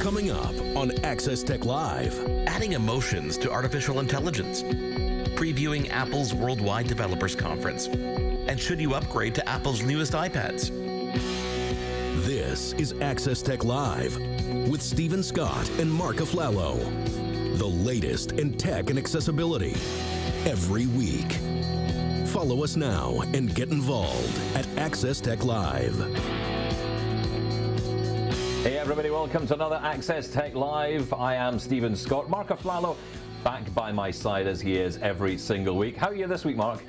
Coming up on Access Tech Live. Adding emotions to artificial intelligence. Previewing Apple's Worldwide Developers Conference. And should you upgrade to Apple's newest iPads? This is Access Tech Live with Stephen Scott and Mark Aflalo. The latest in tech and accessibility every week. Follow us now and get involved at Access Tech Live. Hey everybody, welcome to another Access Tech Live. I am Stephen Scott. Mark Aflalo back by my side as he is every single week. How are you this week, Mark?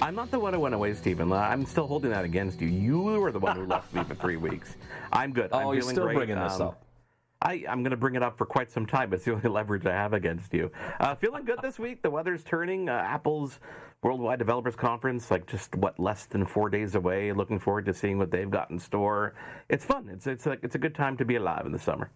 I'm not the one who went away, Stephen. I'm still holding that against you. You were the one who left me for 3 weeks. I'm good. Oh, I'm you're feeling still great. bringing this up. I'm going to bring it up for quite some time. It's the only leverage I have against you. Feeling good this week. The weather's turning. Apple's Worldwide Developers Conference, less than 4 days away. Looking forward to seeing what they've got in store. It's fun. It's a good time to be alive in the summer.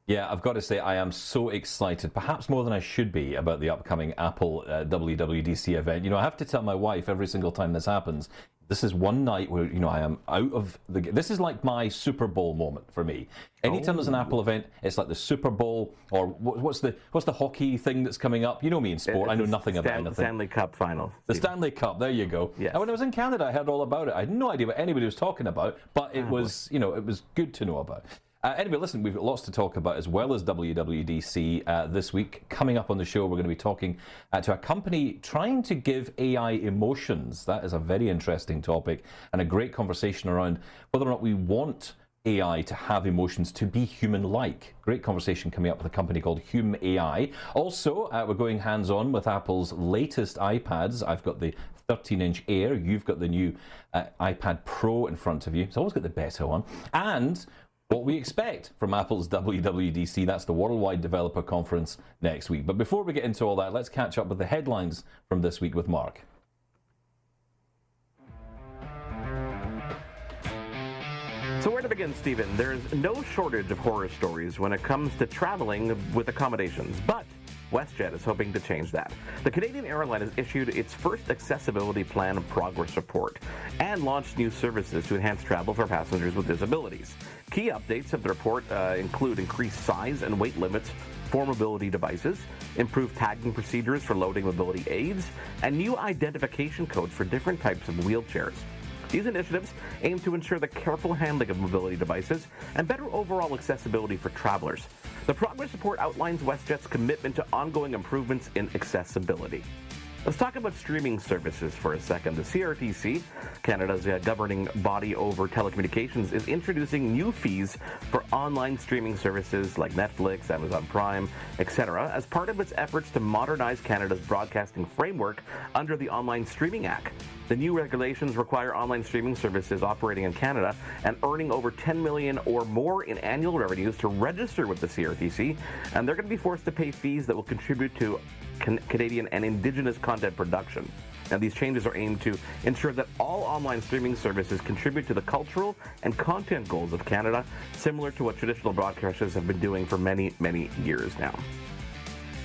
Yeah, I've got to say I am so excited, perhaps more than I should be, about the upcoming Apple WWDC event. I have to tell my wife every single time this happens, this is one night where, I am out of the... This is like my Super Bowl moment for me. Anytime there's an Apple event, it's like the Super Bowl, or what's the hockey thing that's coming up? You know me in sport, I know nothing about anything. Stanley Cup Finals. The Stanley Cup, there you go. Yes. And when I was in Canada, I heard all about it. I had no idea what anybody was talking about, but it was, it was good to know about. Anyway, listen, we've got lots to talk about as well as WWDC this week. Coming up on the show, we're going to be talking to a company trying to give AI emotions. That is a very interesting topic and a great conversation around whether or not we want AI to have emotions, to be human-like. Great conversation coming up with a company called Hume.ai. Also, we're going hands-on with Apple's latest iPads. I've got the 13-inch Air. You've got the new iPad Pro in front of you. It's always got the better one. And what we expect from Apple's WWDC, that's the Worldwide Developer Conference next week. But before we get into all that, let's catch up with the headlines from this week with Mark. So where to begin, Stephen? There's no shortage of horror stories when it comes to traveling with accommodations, but WestJet is hoping to change that. The Canadian airline has issued its first accessibility plan progress report and launched new services to enhance travel for passengers with disabilities. Key updates of the report include increased size and weight limits for mobility devices, improved tagging procedures for loading mobility aids, and new identification codes for different types of wheelchairs. These initiatives aim to ensure the careful handling of mobility devices and better overall accessibility for travelers. The progress report outlines WestJet's commitment to ongoing improvements in accessibility. Let's talk about streaming services for a second. The CRTC, Canada's governing body over telecommunications, is introducing new fees for online streaming services like Netflix, Amazon Prime, etc., as part of its efforts to modernize Canada's broadcasting framework under the Online Streaming Act. The new regulations require online streaming services operating in Canada and earning over $10 million or more in annual revenues to register with the CRTC, and they're going to be forced to pay fees that will contribute to Canadian and Indigenous content production. Now, these changes are aimed to ensure that all online streaming services contribute to the cultural and content goals of Canada, similar to what traditional broadcasters have been doing for many, many years now.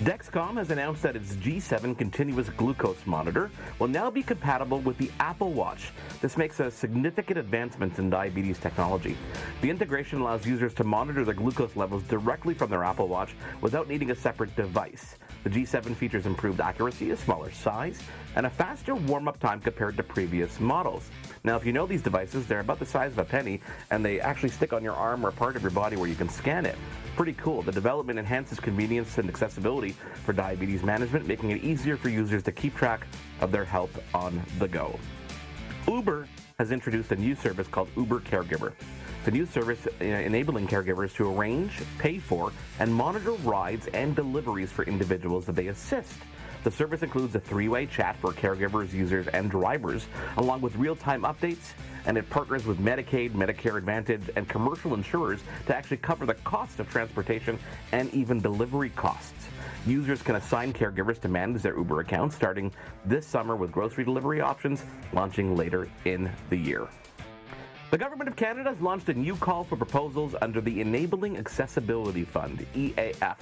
Dexcom has announced that its G7 continuous glucose monitor will now be compatible with the Apple Watch. This makes a significant advancement in diabetes technology. The integration allows users to monitor their glucose levels directly from their Apple Watch without needing a separate device. The G7 features improved accuracy, a smaller size, and a faster warm-up time compared to previous models. Now, if you know these devices, they're about the size of a penny, and they actually stick on your arm or part of your body where you can scan it. Pretty cool. The development enhances convenience and accessibility for diabetes management, making it easier for users to keep track of their health on the go. Uber has introduced a new service called Uber Caregiver. It's a new service enabling caregivers to arrange, pay for, and monitor rides and deliveries for individuals that they assist. The service includes a three-way chat for caregivers, users, and drivers, along with real-time updates, and it partners with Medicaid, Medicare Advantage, and commercial insurers to actually cover the cost of transportation and even delivery costs. Users can assign caregivers to manage their Uber accounts starting this summer, with grocery delivery options launching later in the year. The Government of Canada has launched a new call for proposals under the Enabling Accessibility Fund, EAF,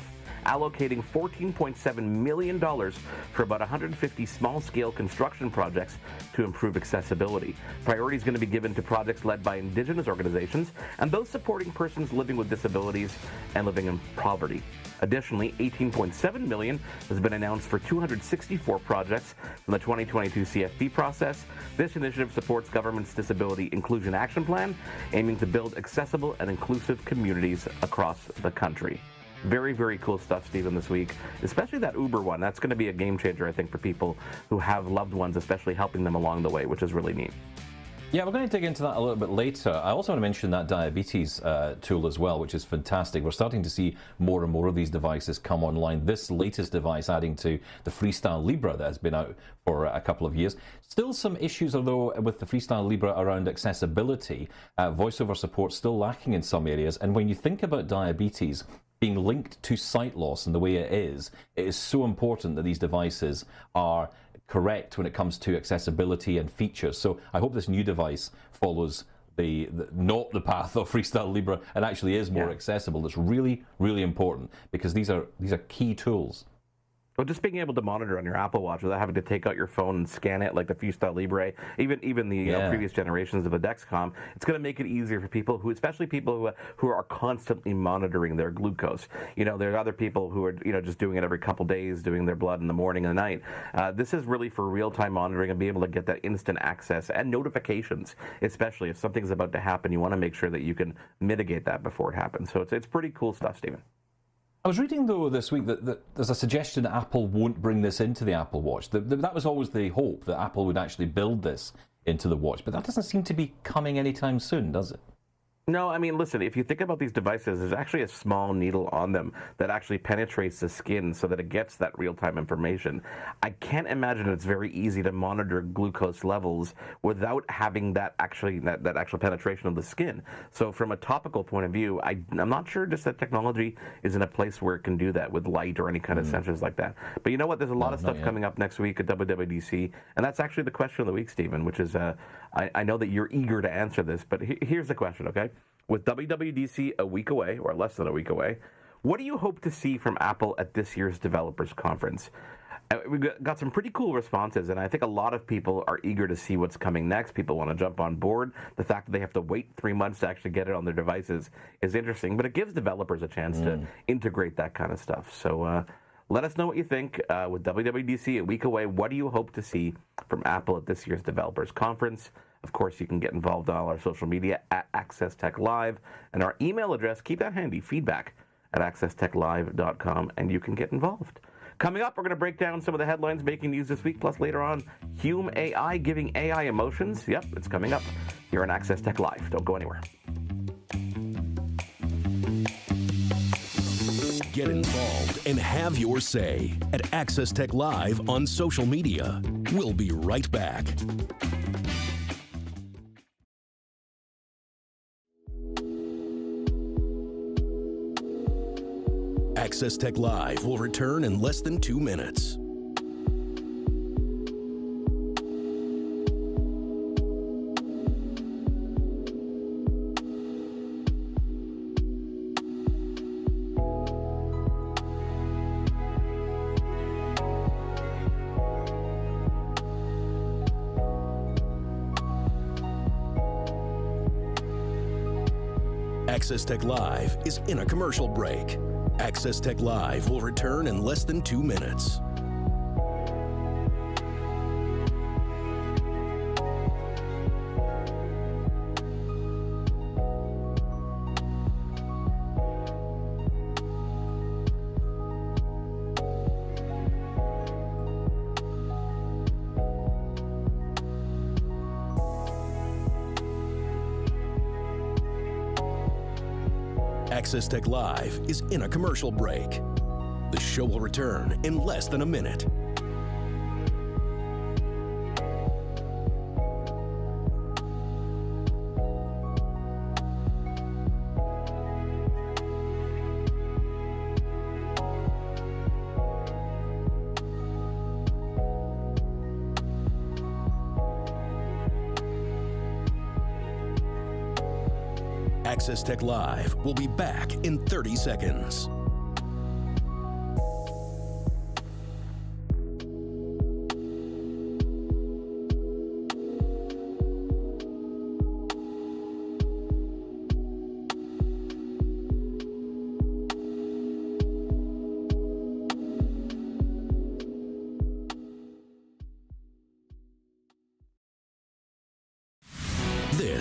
allocating $14.7 million for about 150 small-scale construction projects to improve accessibility. Priority is going to be given to projects led by Indigenous organizations and those supporting persons living with disabilities and living in poverty. Additionally, $18.7 million has been announced for 264 projects from the 2022 CFP process. This initiative supports government's Disability Inclusion Action Plan, aiming to build accessible and inclusive communities across the country. Very, very cool stuff, Stephen, this week, especially that Uber one. That's going to be a game changer, I think, for people who have loved ones, especially helping them along the way, which is really neat. Yeah, we're going to dig into that a little bit later. I also want to mention that diabetes tool as well, which is fantastic. We're starting to see more and more of these devices come online. This latest device adding to the Freestyle Libre that has been out for a couple of years. Still some issues, although, with the Freestyle Libre around accessibility. Voiceover support still lacking in some areas. And when you think about diabetes being linked to sight loss and the way it is so important that these devices are correct when it comes to accessibility and features. So I hope this new device follows not the path of Freestyle Libre and actually is more accessible. That's really, really important because these are key tools. Well, just being able to monitor on your Apple Watch without having to take out your phone and scan it like the Freestyle Libre, even the previous generations of the Dexcom, it's going to make it easier for people especially people who are constantly monitoring their glucose. You know, there are other people who are, just doing it every couple days, doing their blood in the morning and the night. This is really for real-time monitoring and be able to get that instant access and notifications, especially if something's about to happen. You want to make sure that you can mitigate that before it happens. So it's pretty cool stuff, Stephen. I was reading, though, this week that there's a suggestion that Apple won't bring this into the Apple Watch. That was always the hope, that Apple would actually build this into the watch. But that doesn't seem to be coming anytime soon, does it? No, I mean, listen, if you think about these devices, there's actually a small needle on them that actually penetrates the skin so that it gets that real-time information. I can't imagine it's very easy to monitor glucose levels without having that actual penetration of the skin. So from a topical point of view, I'm not sure just that technology is in a place where it can do that with light or any kind of sensors like that. But you know what? There's a lot of stuff coming up next week at WWDC, and that's actually the question of the week, Stephen, which is, I know that you're eager to answer this, but here's the question, okay? With WWDC a week away, or less than a week away, what do you hope to see from Apple at this year's Developers Conference? We got some pretty cool responses, and I think a lot of people are eager to see what's coming next. People want to jump on board. The fact that they have to wait 3 months to actually get it on their devices is interesting, but it gives developers a chance to integrate that kind of stuff. So let us know what you think. With WWDC a week away, what do you hope to see from Apple at this year's Developers Conference? Of course, you can get involved on all our social media at Access Tech Live. And our email address, keep that handy, feedback@accesstechlive.com, and you can get involved. Coming up, we're going to break down some of the headlines making news this week, plus later on, Hume.ai giving AI emotions. Yep, it's coming up here on Access Tech Live. Don't go anywhere. Get involved and have your say at Access Tech Live on social media. We'll be right back. Access Tech Live will return in less than 2 minutes. Access Tech Live is in a commercial break. Access Tech Live will return in less than 2 minutes. Access Tech Live is in a commercial break. The show will return in less than a minute. Access Tech Live will be back in 30 seconds.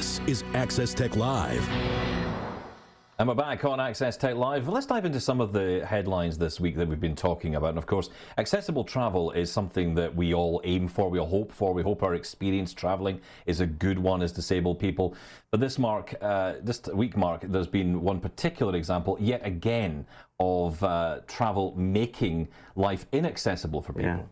This is Access Tech Live. And we're back on Access Tech Live. Let's dive into some of the headlines this week that we've been talking about. And of course, accessible travel is something that we all aim for, we all hope for. We hope our experience traveling is a good one as disabled people. But this week, Mark, there's been one particular example, yet again, of travel making life inaccessible for people. Yeah.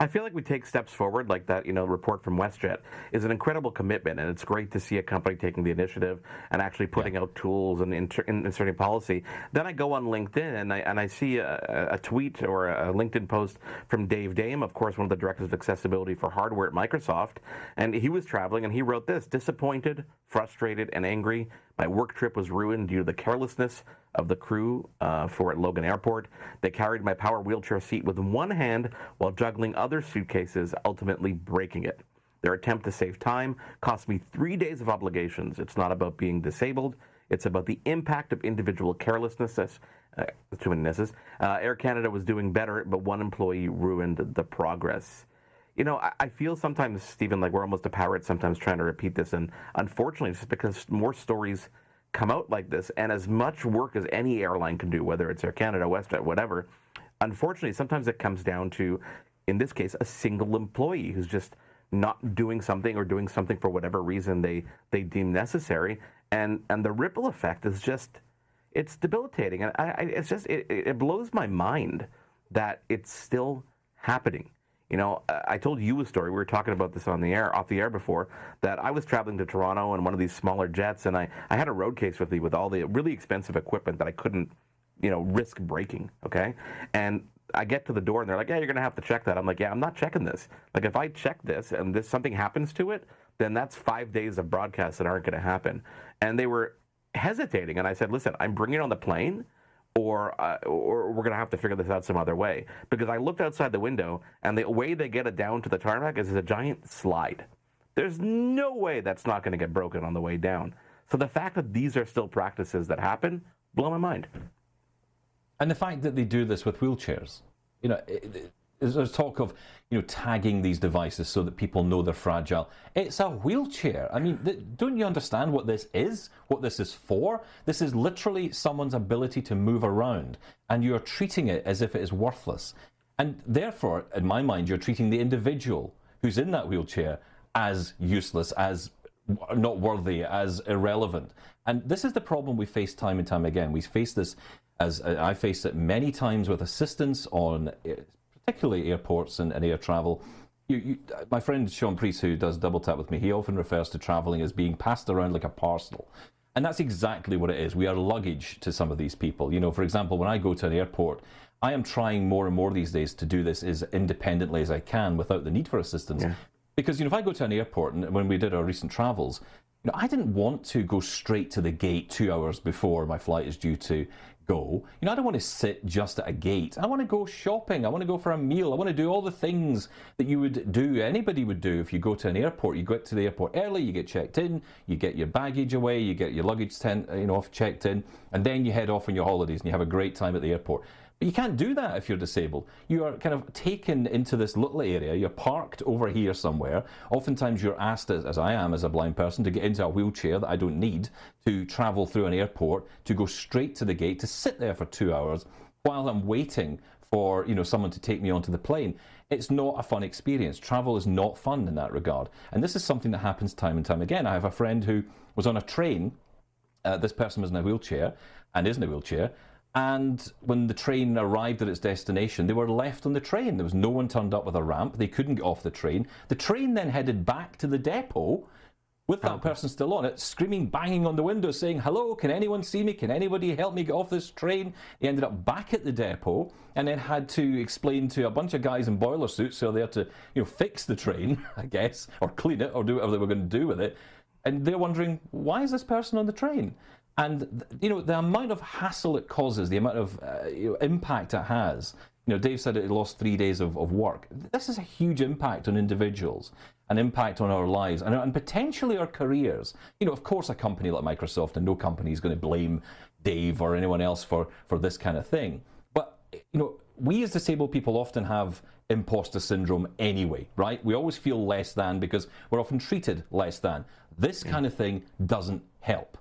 I feel like we take steps forward, like that, report from WestJet is an incredible commitment, and it's great to see a company taking the initiative and actually putting out tools and inserting policy. Then I go on LinkedIn and I see a tweet or a LinkedIn post from Dave Dame, of course, one of the directors of accessibility for hardware at Microsoft, and he was traveling and he wrote this: disappointed, frustrated, and angry. My work trip was ruined due to the carelessness of the crew for at Logan Airport. They carried my power wheelchair seat with one hand while juggling other suitcases, ultimately breaking it. Their attempt to save time cost me 3 days of obligations. It's not about being disabled. It's about the impact of individual carelessness. Air Canada was doing better, but one employee ruined the progress. I feel sometimes, Stephen, like we're almost a parrot sometimes trying to repeat this. And unfortunately, it's just because more stories come out like this, and as much work as any airline can do, whether it's Air Canada, WestJet, whatever, unfortunately, sometimes it comes down to, in this case, a single employee who's just not doing something or doing something for whatever reason they deem necessary. And the ripple effect is just, it's debilitating. And it blows my mind that it's still happening. I told you a story. We were talking about this off the air before, that I was traveling to Toronto in one of these smaller jets, and I had a road case with me with all the really expensive equipment that I couldn't, risk breaking, okay? And I get to the door, and they're like, yeah, you're going to have to check that. I'm like, yeah, I'm not checking this. Like, if I check this and something happens to it, then that's 5 days of broadcasts that aren't going to happen. And they were hesitating, and I said, listen, I'm bringing it on the plane, or we're going to have to figure this out some other way. Because I looked outside the window, and the way they get it down to the tarmac is a giant slide. There's no way that's not going to get broken on the way down. So the fact that these are still practices that happen, blow my mind. And the fact that they do this with wheelchairs. There's talk of, tagging these devices so that people know they're fragile. It's a wheelchair. I mean, don't you understand what this is? What this is for? This is literally someone's ability to move around, and you're treating it as if it is worthless. And therefore, in my mind, you're treating the individual who's in that wheelchair as useless, as not worthy, as irrelevant. And this is the problem we face time and time again. We face this, as I faced it many times with assistance on particularly airports and air travel. My friend Sean Priest, who does Double Tap with me, he often refers to traveling as being passed around like a parcel. And that's exactly what it is. We are luggage to some of these people. For example, when I go to an airport, I am trying more and more these days to do this as independently as I can without the need for assistance. Yeah. Because, if I go to an airport, and when we did our recent travels, I didn't want to go straight to the gate 2 hours before my flight is due to go. I don't want to sit just at a gate. I want to go shopping. I want to go for a meal. I want to do all the things that you would do, anybody would do if you go to an airport. You go to the airport early, you get checked in, you get your baggage away, you get your luggage checked in, and then you head off on your holidays and you have a great time at the airport. But you can't do that if you're disabled. You are kind of taken into this little area. You're parked over here somewhere. Oftentimes you're asked, as I am as a blind person, to get into a wheelchair that I don't need to travel through an airport, to go straight to the gate, to sit there for 2 hours while I'm waiting for someone to take me onto the plane. It's not a fun experience. Travel is not fun in that regard. And this is something that happens time and time again. I have a friend who was on a train. This person was in a wheelchair and is in a wheelchair. And when the train arrived at its destination, they were left on the train. There was no one turned up with a ramp. They couldn't get off the train. The train then headed back to the depot with that person still on it, screaming, banging on the window, saying, hello, can anyone see me? Can anybody help me get off this train? He ended up back at the depot and then had to explain to a bunch of guys in boiler suits, so they had to fix the train, I guess, or clean it, or do whatever they were going to do with it. And they're wondering, why is this person on the train? And, the amount of hassle it causes, the amount of impact it has. Dave said it lost 3 days of work. This is a huge impact on individuals, an impact on our lives, and potentially our careers. Of course, a company like Microsoft, and no company is going to blame Dave or anyone else for this kind of thing. But, we as disabled people often have imposter syndrome anyway, right? We always feel less than because we're often treated less than. This kind of thing doesn't help.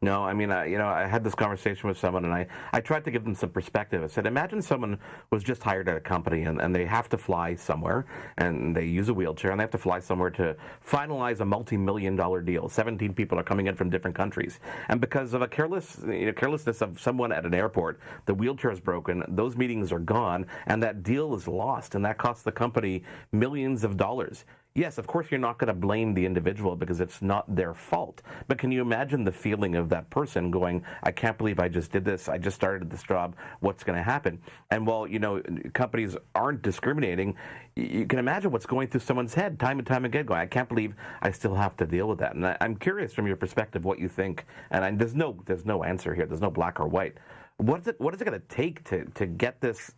No, I mean, I had this conversation with someone, and I tried to give them some perspective. I said, imagine someone was just hired at a company, and they have to fly somewhere, and they use a wheelchair, and they have to fly somewhere to finalize a multi-million-dollar deal. 17 people are coming in from different countries, and because of a carelessness of someone at an airport, the wheelchair is broken, those meetings are gone, and that deal is lost, and that costs the company millions of dollars. Yes, of course, you're not going to blame the individual because it's not their fault. But can you imagine the feeling of that person going, I can't believe I just did this. I just started this job. What's going to happen? And while, companies aren't discriminating, you can imagine what's going through someone's head time and time again going, I can't believe I still have to deal with that. And I'm curious from your perspective what you think. And there's no answer here. There's no black or white. What is it going to take to get this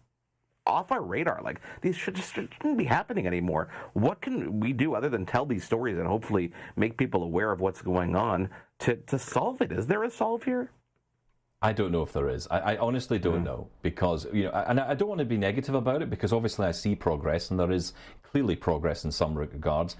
off our radar? Like, these shouldn't be happening anymore. What can we do other than tell these stories and hopefully make people aware of what's going on to solve it? Is there a solve here? I don't know if there is. I honestly don't know, because, and I don't want to be negative about it, because obviously I see progress, and there is clearly progress in some regards.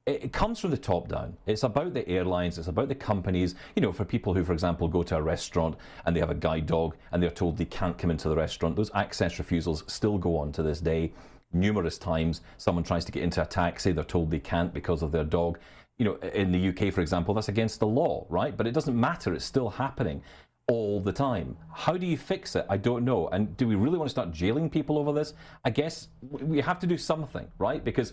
It comes from the top down. It's about the airlines, it's about the companies, for people who, for example, go to a restaurant and they have a guide dog and they're told they can't come into the restaurant. Those access refusals still go on to this day. Numerous times someone tries to get into a taxi, they're told they can't because of their dog. In the UK, for example, that's against the law, right? But it doesn't matter, it's still happening all the time. How do you fix it? I don't know. And do we really want to start jailing people over this? I guess we have to do something, right? Because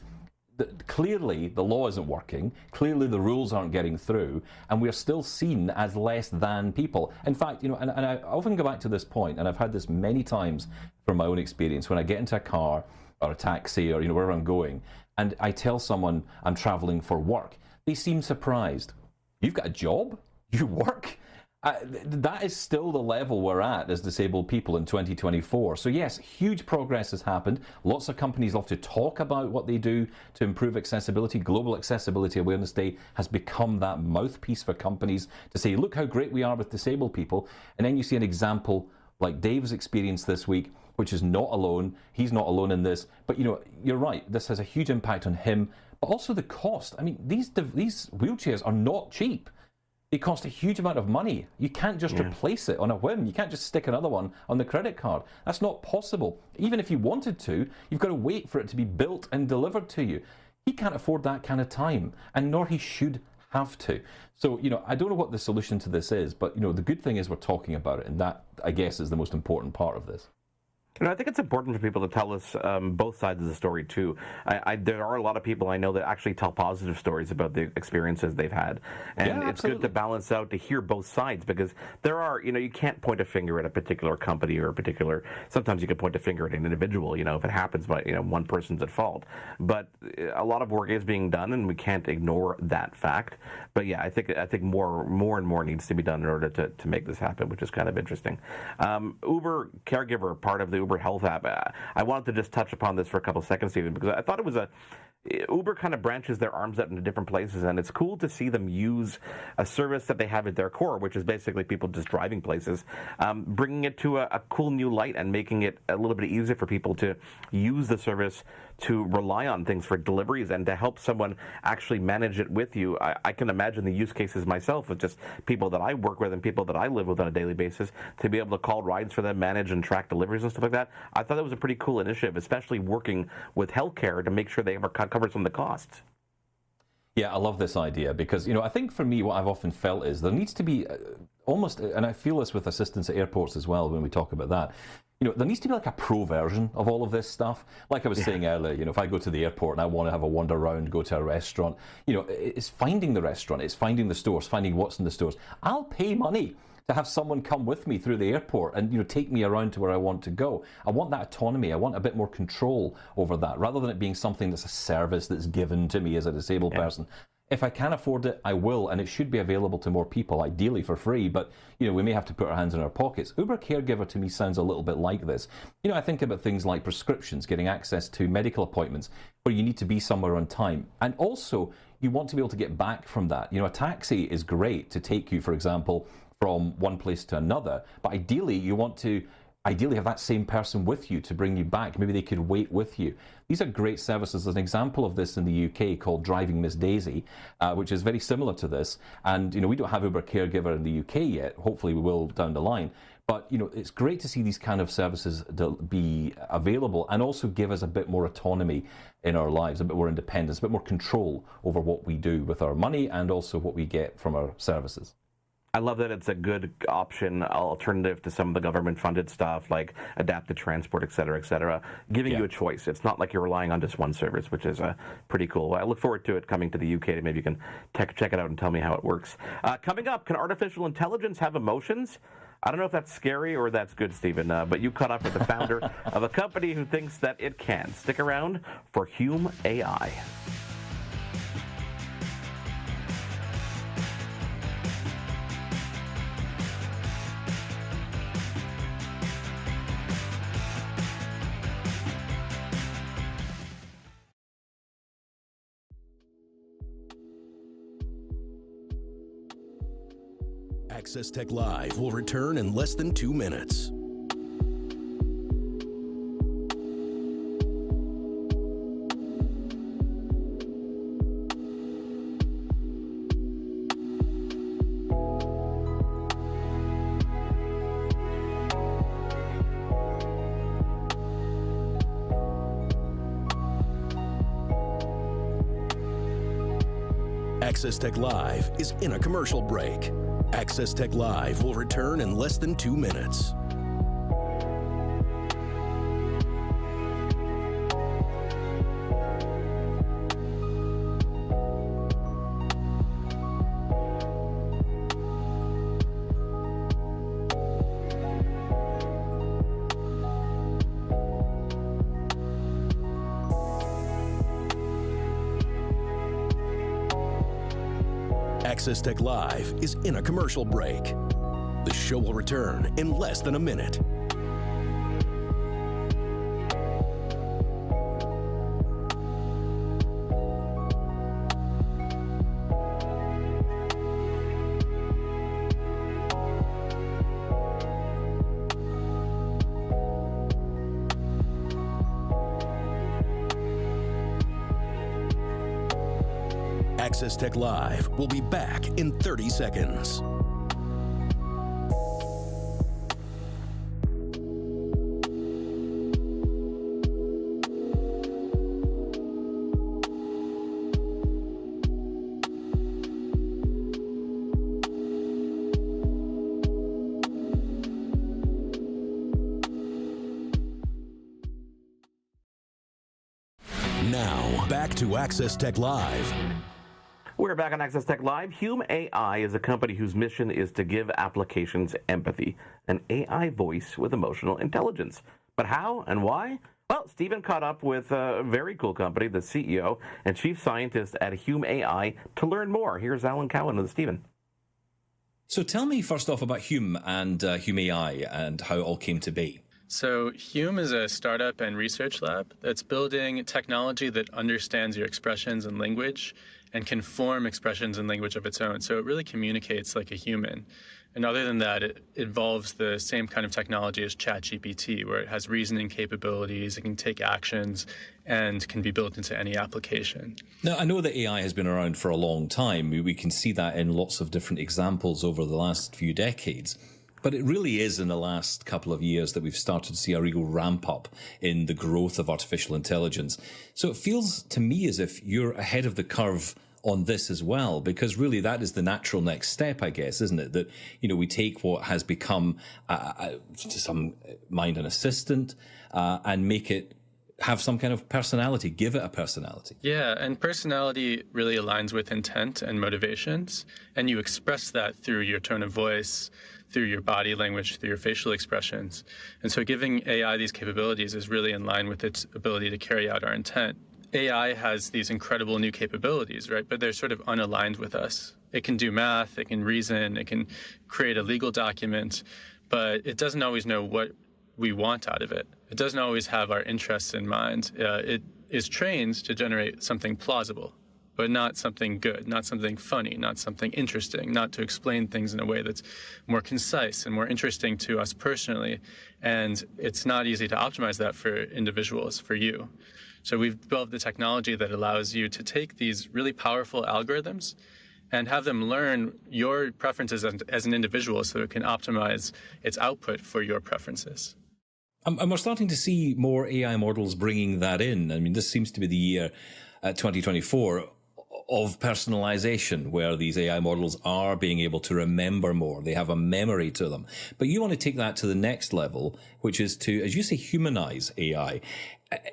clearly the law isn't working, clearly the rules aren't getting through, and we're still seen as less than people. In fact, and I often go back to this point, and I've had this many times from my own experience, when I get into a car or a taxi or wherever I'm going, and I tell someone I'm traveling for work, they seem surprised. You've got a job? You work? That is still the level we're at as disabled people in 2024. So yes, huge progress has happened. Lots of companies love to talk about what they do to improve accessibility. Global Accessibility Awareness Day has become that mouthpiece for companies to say, look how great we are with disabled people. And then you see an example like Dave's experience this week, which is not alone. He's not alone in this. But you're right, this has a huge impact on him, but also the cost. I mean, these wheelchairs are not cheap. They cost a huge amount of money. You can't just replace it on a whim. You can't just stick another one on the credit card. That's not possible. Even if you wanted to, you've got to wait for it to be built and delivered to you. He can't afford that kind of time, and nor he should have to. So, I don't know what the solution to this is, but, the good thing is we're talking about it, and that, I guess, is the most important part of this. I think it's important for people to tell us both sides of the story, too. There are a lot of people I know that actually tell positive stories about the experiences they've had. And it's good to balance out, to hear both sides, because there are, you can't point a finger at a particular company or sometimes you can point a finger at an individual, if it happens by, one person's at fault. But a lot of work is being done, and we can't ignore that fact. But yeah, I think more and more needs to be done in order to make this happen, which is kind of interesting. Uber Caregiver, part of the Uber Health app. I wanted to just touch upon this for a couple seconds, Stephen, because I thought it was Uber kind of branches their arms out into different places, and it's cool to see them use a service that they have at their core, which is basically people just driving places, bringing it to a cool new light and making it a little bit easier for people to use the service, to rely on things for deliveries, and to help someone actually manage it with you. I can imagine the use cases myself with just people that I work with and people that I live with on a daily basis, to be able to call rides for them, manage and track deliveries and stuff like that. I thought that was a pretty cool initiative, especially working with healthcare to make sure they cover some of the costs. Yeah, I love this idea because, I think for me, what I've often felt is there needs to be almost, and I feel this with assistants at airports as well when we talk about that, there needs to be like a pro version of all of this stuff. Like I was saying earlier, if I go to the airport and I want to have a wander around, go to a restaurant, it's finding the restaurant, it's finding the stores, finding what's in the stores. I'll pay money to have someone come with me through the airport and take me around to where I want to go. I want that autonomy. I want a bit more control over that, rather than it being something that's a service that's given to me as a disabled person. If I can afford it, I will, and it should be available to more people, ideally for free, but we may have to put our hands in our pockets. Uber Caregiver to me sounds a little bit like this. I think about things like prescriptions, getting access to medical appointments where you need to be somewhere on time. And also, you want to be able to get back from that. A taxi is great to take you, for example, from one place to another, but ideally you want to ideally have that same person with you to bring you back. Maybe they could wait with you. These are great services. There's an example of this in the UK called Driving Miss Daisy, which is very similar to this. And, we don't have Uber Caregiver in the UK yet. Hopefully we will down the line. But, it's great to see these kind of services be available and also give us a bit more autonomy in our lives, a bit more independence, a bit more control over what we do with our money and also what we get from our services. I love that it's a good option, alternative to some of the government-funded stuff like adapted transport, et cetera, giving you a choice. It's not like you're relying on just one service, which is pretty cool. I look forward to it coming to the UK. Maybe you can check it out and tell me how it works. Coming up, can artificial intelligence have emotions? I don't know if that's scary or that's good, Stephen, but you caught up with the founder of a company who thinks that it can. Stick around for Hume.ai. Access Tech Live will return in less than 2 minutes. Access Tech Live is in a commercial break. Access Tech Live will return in less than 2 minutes. Access Tech Live is in a commercial break. The show will return in less than a minute. Access Tech Live will be back in 30 seconds. Now, back to Access Tech Live. We're back on Access Tech Live. Hume.ai is a company whose mission is to give applications empathy, an AI voice with emotional intelligence. But how and why? Well, Stephen caught up with a very cool company, the CEO and chief scientist at Hume.ai, to learn more. Here's Alan Cowan with Stephen. So tell me first off about Hume and Hume.ai and how it all came to be. So Hume is a startup and research lab that's building technology that understands your expressions and language and can form expressions and language of its own. So it really communicates like a human. And other than that, it involves the same kind of technology as ChatGPT, where it has reasoning capabilities, it can take actions, and can be built into any application. Now, I know that AI has been around for a long time. We can see that in lots of different examples over the last few decades. But it really is in the last couple of years that we've started to see a real ramp up in the growth of artificial intelligence. So it feels to me as if you're ahead of the curve on this as well, because really that is the natural next step, I guess, isn't it? That, we take what has become to some mind an assistant and make it have some kind of personality, give it a personality. Yeah, and personality really aligns with intent and motivations, and you express that through your tone of voice, through your body language, through your facial expressions. And so giving AI these capabilities is really in line with its ability to carry out our intent. AI has these incredible new capabilities, right? But they're sort of unaligned with us. It can do math, it can reason, it can create a legal document, but it doesn't always know what we want out of it. It doesn't always have our interests in mind. It is trained to generate something plausible, but not something good, not something funny, not something interesting, not to explain things in a way that's more concise and more interesting to us personally. And it's not easy to optimize that for individuals, for you. So we've developed the technology that allows you to take these really powerful algorithms and have them learn your preferences as an individual so it can optimize its output for your preferences. And we're starting to see more AI models bringing that in. I mean, this seems to be the year 2024 of personalization, where these AI models are being able to remember more. They have a memory to them. But you want to take that to the next level, which is to, as you say, humanize AI.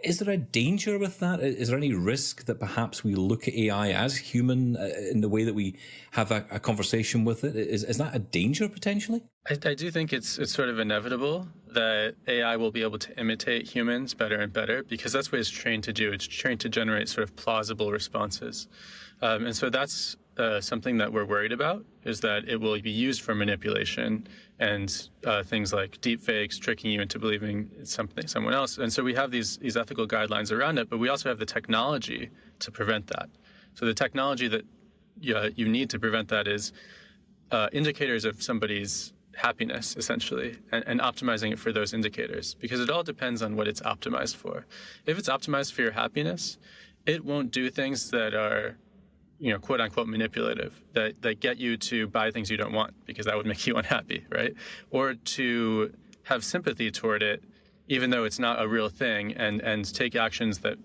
Is there a danger with that? Is there any risk that perhaps we look at AI as human in the way that we have a conversation with it? Is that a danger potentially? I do think it's sort of inevitable that AI will be able to imitate humans better and better, because that's what it's trained to do. It's trained to generate sort of plausible responses. And so that's something that we're worried about, is that it will be used for manipulation and things like deep fakes, tricking you into believing it's someone else. And so we have these ethical guidelines around it, but we also have the technology to prevent that. So the technology that you need to prevent that is indicators of somebody's happiness, essentially, and optimizing it for those indicators, because it all depends on what it's optimized for. If it's optimized for your happiness, it won't do things that are, quote unquote, manipulative, that get you to buy things you don't want, because that would make you unhappy, right? Or to have sympathy toward it, even though it's not a real thing, and take actions that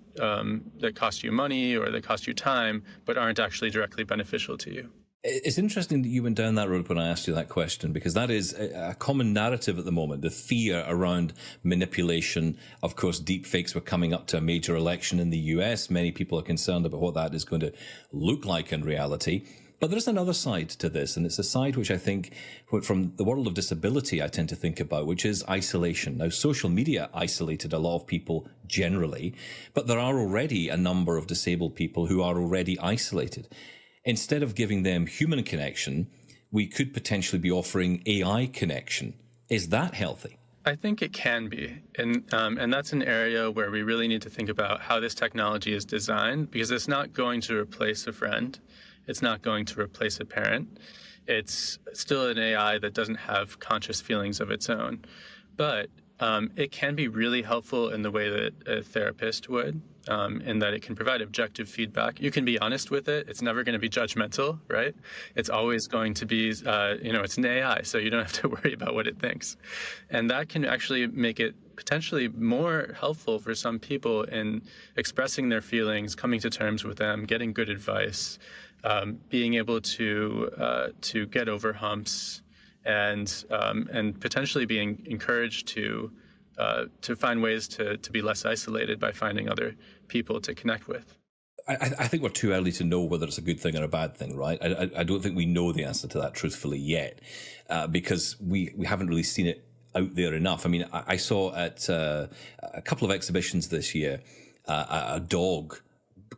cost you money or that cost you time, but aren't actually directly beneficial to you. It's interesting that you went down that road when I asked you that question, because that is a common narrative at the moment, the fear around manipulation. Of course, deep fakes were coming up to a major election in the US. Many people are concerned about what that is going to look like in reality. But there's another side to this, and it's a side which I think, from the world of disability, I tend to think about, which is isolation. Now, social media isolated a lot of people generally, but there are already a number of disabled people who are already isolated. Instead of giving them human connection, we could potentially be offering AI connection. Is that healthy? I think it can be. And that's an area where we really need to think about how this technology is designed, because it's not going to replace a friend. It's not going to replace a parent. It's still an AI that doesn't have conscious feelings of its own. But it can be really helpful in the way that a therapist would, in that it can provide objective feedback. You can be honest with it. It's never going to be judgmental, right? It's always going to be, it's an AI, so you don't have to worry about what it thinks. And that can actually make it potentially more helpful for some people in expressing their feelings, coming to terms with them, getting good advice, being able to get over humps, and potentially being encouraged to find ways to be less isolated by finding other people to connect with. I think we're too early to know whether it's a good thing or a bad thing, right? I don't think we know the answer to that truthfully yet, because we haven't really seen it out there enough. I mean, I saw at a couple of exhibitions this year a dog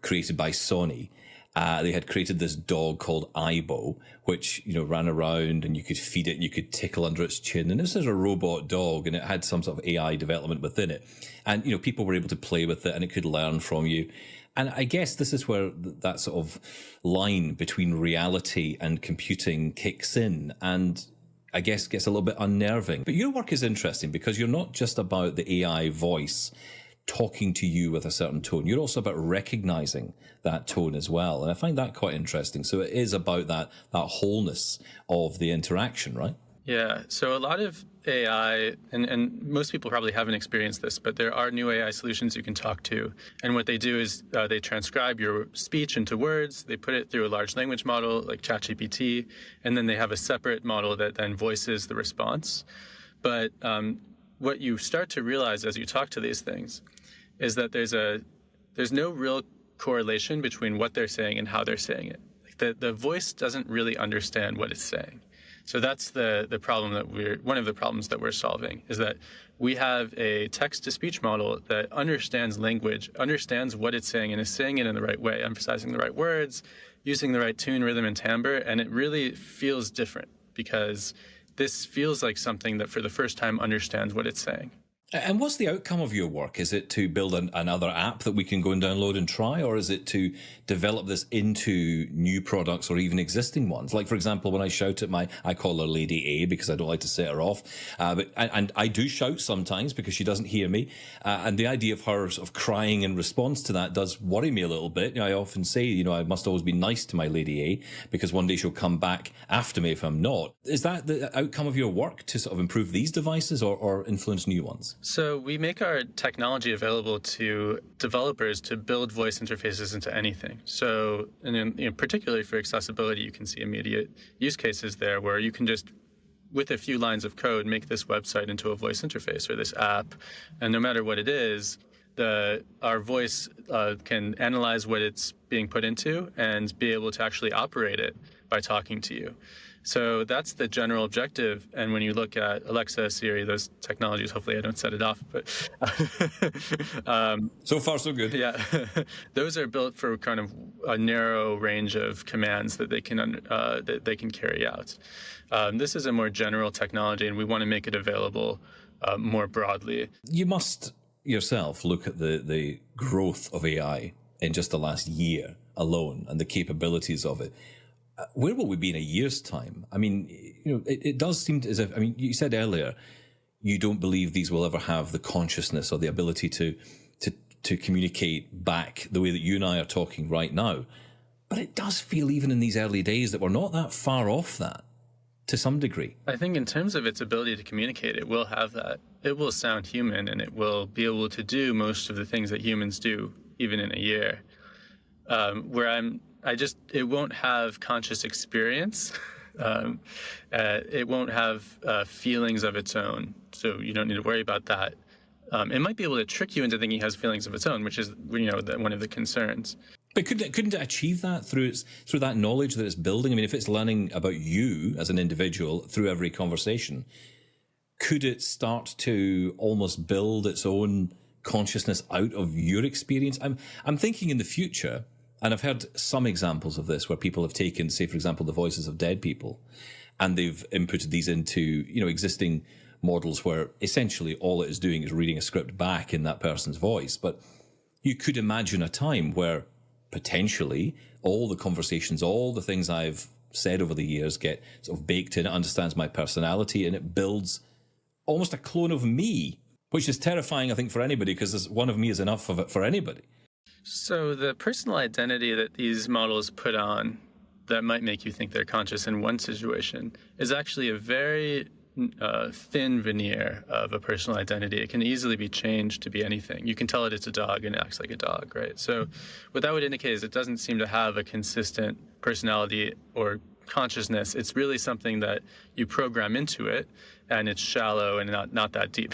created by Sony. They had created this dog called Aibo, which, ran around and you could feed it and you could tickle under its chin. And this is a robot dog, and it had some sort of AI development within it. And, people were able to play with it and it could learn from you. And I guess this is where that sort of line between reality and computing kicks in, and I guess gets a little bit unnerving. But your work is interesting because you're not just about the AI voice talking to you with a certain tone. You're also about recognizing that tone as well. And I find that quite interesting. So it is about that wholeness of the interaction, right? Yeah. So a lot of AI, and most people probably haven't experienced this, but there are new AI solutions you can talk to. And what they do is they transcribe your speech into words. They put it through a large language model like ChatGPT, and then they have a separate model that then voices the response. But what you start to realize as you talk to these things is that there's no real correlation between what they're saying and how they're saying it. Like the voice doesn't really understand what it's saying. So that's the problem one of the problems that we're solving, is that we have a text-to-speech model that understands language, understands what it's saying, and is saying it in the right way, emphasizing the right words, using the right tune, rhythm, and timbre, and it really feels different because this feels like something that for the first time understands what it's saying. And what's the outcome of your work? Is it to build another app that we can go and download and try, or is it to develop this into new products or even existing ones? Like, for example, when I shout at I call her Lady A because I don't like to set her off, but I do shout sometimes because she doesn't hear me, and the idea of her sort of crying in response to that does worry me a little bit. I often say, I must always be nice to my Lady A because one day she'll come back after me if I'm not. Is that the outcome of your work, to sort of improve these devices or influence new ones? So we make our technology available to developers to build voice interfaces into anything. So, and particularly for accessibility, you can see immediate use cases there where you can just, with a few lines of code, make this website into a voice interface or this app. And no matter what it is, our voice can analyze what it's being put into and be able to actually operate it by talking to you. So that's the general objective. And when you look at Alexa, Siri, those technologies, hopefully I don't set it off, but so far so good. Yeah, those are built for kind of a narrow range of commands that they can carry out. This is a more general technology, and we want to make it available more broadly. You must yourself look at the growth of AI in just the last year alone and the capabilities of it. Where will we be in a year's time? I mean, it does seem as if, you said earlier, you don't believe these will ever have the consciousness or the ability to communicate back the way that you and I are talking right now. But it does feel, even in these early days, that we're not that far off that to some degree. I think in terms of its ability to communicate, it will have that. It will sound human, and it will be able to do most of the things that humans do, even in a year. It won't have conscious experience. It won't have feelings of its own, so you don't need to worry about that. It might be able to trick you into thinking it has feelings of its own, which is, one of the concerns. But couldn't it achieve that through that knowledge that it's building? I mean, if it's learning about you as an individual through every conversation, could it start to almost build its own consciousness out of your experience? I'm thinking in the future. And I've heard some examples of this where people have taken, say, for example, the voices of dead people, and they've inputted these into, existing models where essentially all it is doing is reading a script back in that person's voice. But you could imagine a time where potentially all the conversations, all the things I've said over the years get sort of baked in. It understands my personality, and it builds almost a clone of me, which is terrifying, I think, for anybody, because one of me is enough of it for anybody. So the personal identity that these models put on that might make you think they're conscious in one situation is actually a very thin veneer of a personal identity. It can easily be changed to be anything. You can tell it's a dog and it acts like a dog, right? So what that would indicate is it doesn't seem to have a consistent personality or consciousness. It's really something that you program into it, and it's shallow and not that deep.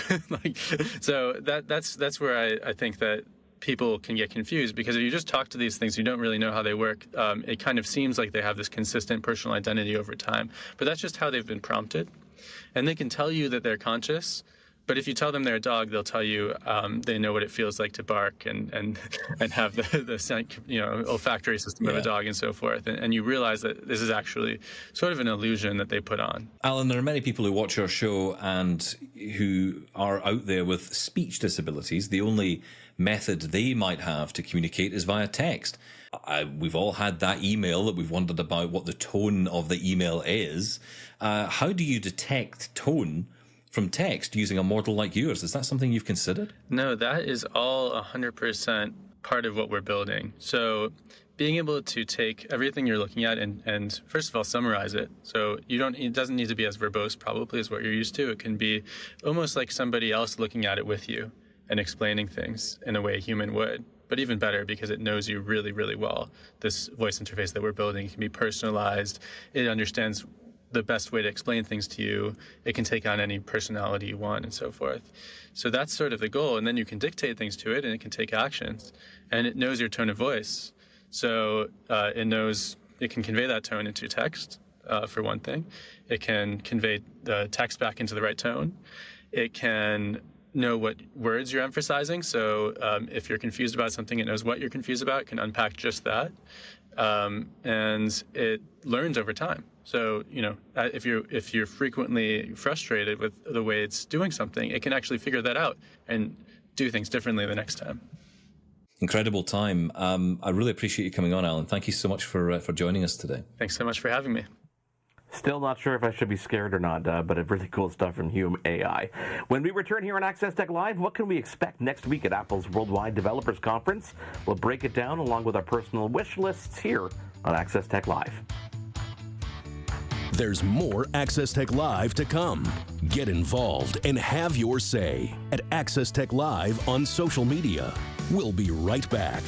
So that's where I think that people can get confused, because if you just talk to these things, you don't really know how they work. It kind of seems like they have this consistent personal identity over time, but that's just how they've been prompted. And they can tell you that they're conscious, but if you tell them they're a dog, they'll tell you they know what it feels like to bark and have the olfactory system of a dog and so forth. And you realize that this is actually sort of an illusion that they put on. Alan, there are many people who watch our show and who are out there with speech disabilities. The only method they might have to communicate is via text. We've all had that email that we've wondered about what the tone of the email is. How do you detect tone from text using a model like yours? Is that something you've considered? No, that is all 100% part of what we're building. So being able to take everything you're looking at and first of all, summarize it. So it doesn't need to be as verbose probably as what you're used to. It can be almost like somebody else looking at it with you and explaining things in a way a human would. But even better, because it knows you really, really well. This voice interface that we're building can be personalized. It understands the best way to explain things to you. It can take on any personality you want and so forth. So that's sort of the goal. And then you can dictate things to it, and it can take actions. And it knows your tone of voice. So it can convey that tone into text, for one thing. It can convey the text back into the right tone. It can know what words you're emphasizing. So if you're confused about something, it knows what you're confused about. It can unpack just that. And it learns over time. So, if you're frequently frustrated with the way it's doing something, it can actually figure that out and do things differently the next time. Incredible time. I really appreciate you coming on, Alan. Thank you so much for joining us today. Thanks so much for having me. Still not sure if I should be scared or not, but it's really cool stuff from Hume.ai. When we return here on Access Tech Live, what can we expect next week at Apple's Worldwide Developers Conference? We'll break it down along with our personal wish lists here on Access Tech Live. There's more Access Tech Live to come. Get involved and have your say at Access Tech Live on social media. We'll be right back.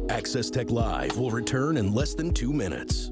Access Tech Live will return in less than 2 minutes.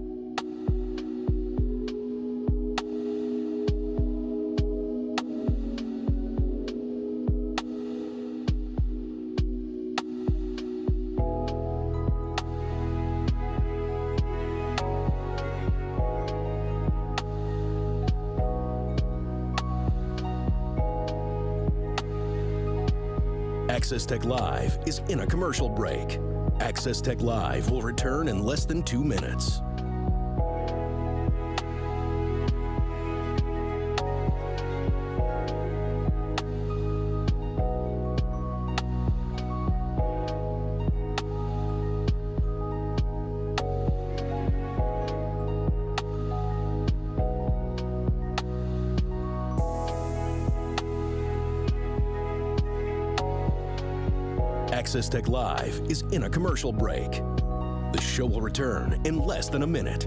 Access Tech Live is in a commercial break. Access Tech Live will return in less than 2 minutes. Access Tech Live is in a commercial break. The show will return in less than a minute.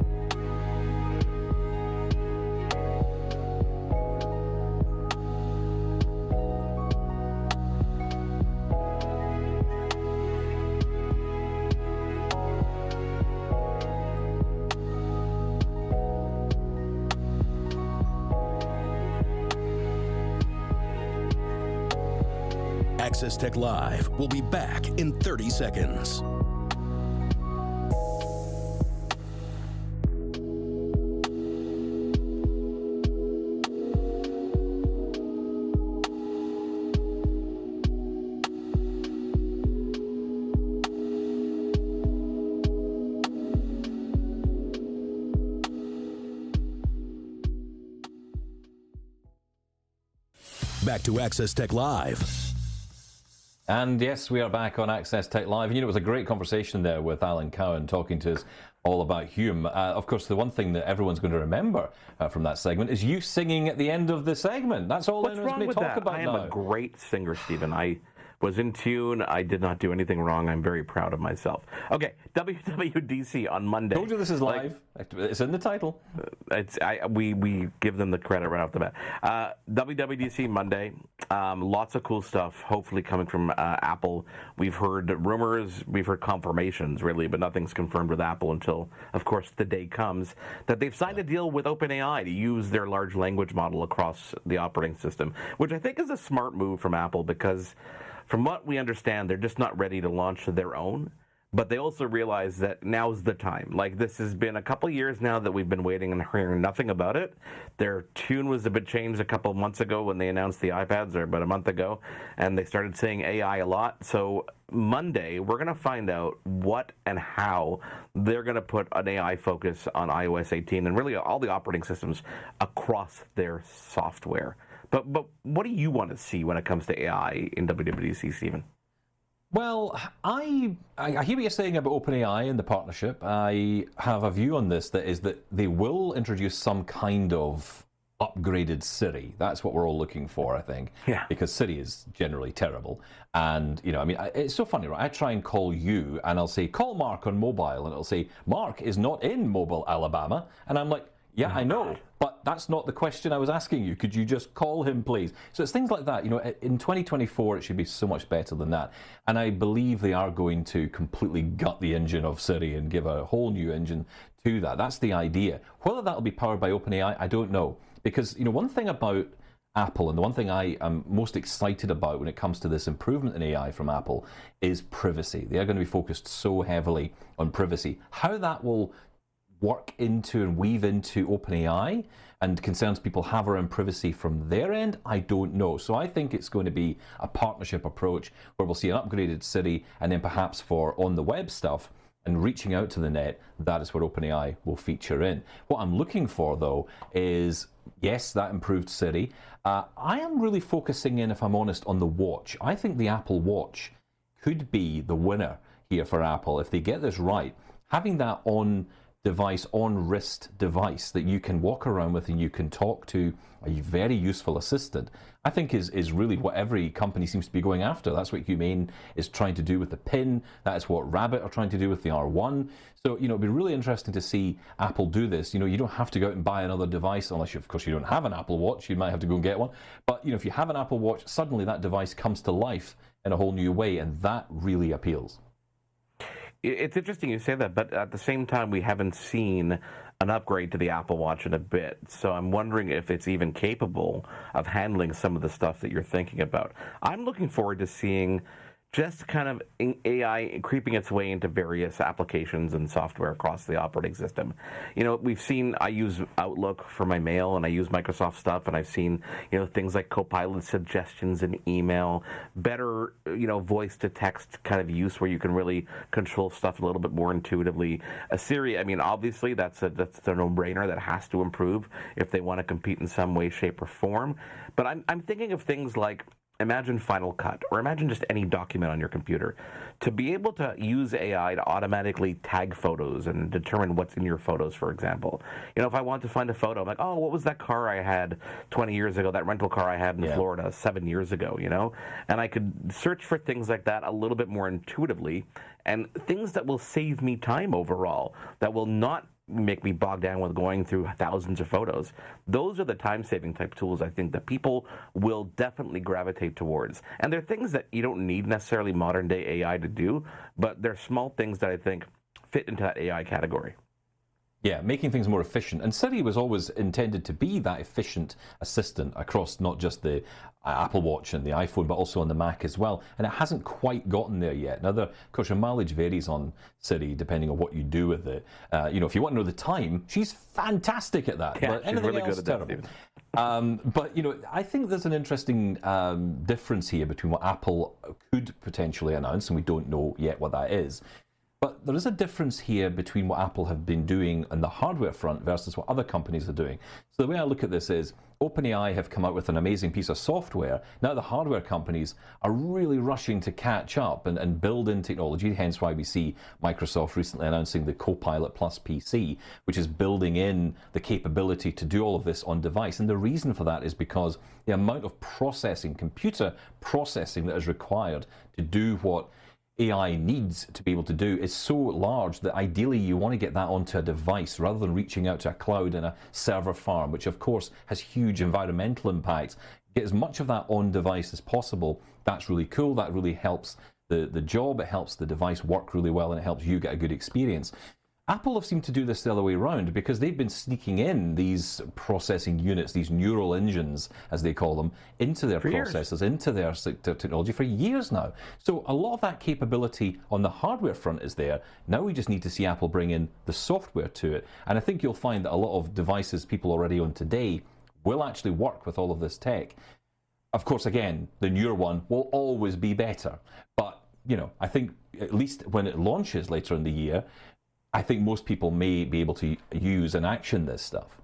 Access Tech Live will be back in 30 seconds. Back to Access Tech Live. And yes, we are back on Access Tech Live. And, it was a great conversation there with Alan Cowan talking to us all about Hume. Of course, the one thing that everyone's going to remember from that segment is you singing at the end of the segment. That's all anyone's going to talk about now. I am a great singer, Stephen. I was in tune. I did not do anything wrong. I'm very proud of myself. Okay, WWDC on Monday. Told you this is live. It's in the title. We give them the credit right off the bat. WWDC Monday. Lots of cool stuff, hopefully coming from Apple. We've heard rumors, we've heard confirmations, really, but nothing's confirmed with Apple until, of course, the day comes that they've signed a deal with OpenAI to use their large language model across the operating system, which I think is a smart move from Apple because, from what we understand, they're just not ready to launch their own. But they also realize that now's the time. Like, this has been a couple years now that we've been waiting and hearing nothing about it. Their tune was a bit changed a couple of months ago when they announced the iPads, or about a month ago, and they started saying AI a lot. So Monday, we're going to find out what and how they're going to put an AI focus on iOS 18 and really all the operating systems across their software. But what do you want to see when it comes to AI in WWDC, Stephen? Well, I hear what you're saying about OpenAI and the partnership. I have a view on this that is that they will introduce some kind of upgraded Siri. That's what we're all looking for, I think. Yeah. Because Siri is generally terrible. And, it's so funny, right? I try and call you and I'll say, call Mark on mobile. And it'll say, Mark is not in Mobile, Alabama. And I'm like, yeah, I know, but that's not the question I was asking you. Could you just call him, please? So it's things like that. In 2024, it should be so much better than that. And I believe they are going to completely gut the engine of Siri and give a whole new engine to that. That's the idea. Whether that'll be powered by OpenAI, I don't know. Because, one thing about Apple, and the one thing I am most excited about when it comes to this improvement in AI from Apple, is privacy. They are going to be focused so heavily on privacy. How that will work into and weave into OpenAI and concerns people have around privacy from their end, I don't know. So I think it's going to be a partnership approach where we'll see an upgraded Siri, and then perhaps for on the web stuff and reaching out to the net, that is where OpenAI will feature in. What I'm looking for, though, is, yes, that improved Siri. I am really focusing in, if I'm honest, on the watch. I think the Apple Watch could be the winner here for Apple if they get this right. Having that on-device, on-wrist device that you can walk around with and you can talk to a very useful assistant, I think is really what every company seems to be going after. That's what Hume.ai is trying to do with the Pin. That is what Rabbit are trying to do with the R1. So, it'd be really interesting to see Apple do this. You don't have to go out and buy another device unless, of course, you don't have an Apple Watch. You might have to go and get one. But, if you have an Apple Watch, suddenly that device comes to life in a whole new way, and that really appeals. It's interesting you say that, but at the same time, we haven't seen an upgrade to the Apple Watch in a bit. So I'm wondering if it's even capable of handling some of the stuff that you're thinking about. I'm looking forward to seeing just kind of AI creeping its way into various applications and software across the operating system. We've seen, I use Outlook for my mail, and I use Microsoft stuff, and I've seen, things like Copilot suggestions in email, better, voice to text kind of use where you can really control stuff a little bit more intuitively. Siri, obviously that's a no-brainer. That has to improve if they want to compete in some way, shape, or form. But I'm thinking of things like, imagine Final Cut, or imagine just any document on your computer. To be able to use AI to automatically tag photos and determine what's in your photos, for example. If I want to find a photo, I'm like, oh, what was that car I had 20 years ago, that rental car I had in Florida 7 years ago, And I could search for things like that a little bit more intuitively, and things that will save me time overall, that will not make me bogged down with going through thousands of photos. Those are the time-saving type tools I think that people will definitely gravitate towards. And they're things that you don't need necessarily modern-day AI to do, but they're small things that I think fit into that AI category. Yeah, making things more efficient. And Siri was always intended to be that efficient assistant across not just the Apple Watch and the iPhone, but also on the Mac as well. And it hasn't quite gotten there yet. Now, of course, your mileage varies on Siri depending on what you do with it. If you want to know the time, she's fantastic at that. Yeah, but she's really good at that. But, I think there's an interesting difference here between what Apple could potentially announce, and we don't know yet what that is. But there is a difference here between what Apple have been doing on the hardware front versus what other companies are doing. So the way I look at this is OpenAI have come out with an amazing piece of software. Now the hardware companies are really rushing to catch up and build in technology, hence why we see Microsoft recently announcing the Copilot Plus PC, which is building in the capability to do all of this on device. And the reason for that is because the amount of processing, computer processing that is required to do what AI needs to be able to do is so large that ideally you want to get that onto a device rather than reaching out to a cloud and a server farm, which of course has huge environmental impacts. Get as much of that on device as possible. That's really cool. That really helps the job. It helps the device work really well, and it helps you get a good experience. Apple have seemed to do this the other way around because they've been sneaking in these processing units, these neural engines, as they call them, into their processors, into their technology for years now. So a lot of that capability on the hardware front is there. Now we just need to see Apple bring in the software to it. And I think you'll find that a lot of devices people already own today will actually work with all of this tech. Of course, again, the newer one will always be better. But, I think at least when it launches later in the year, I think most people may be able to use and action this stuff.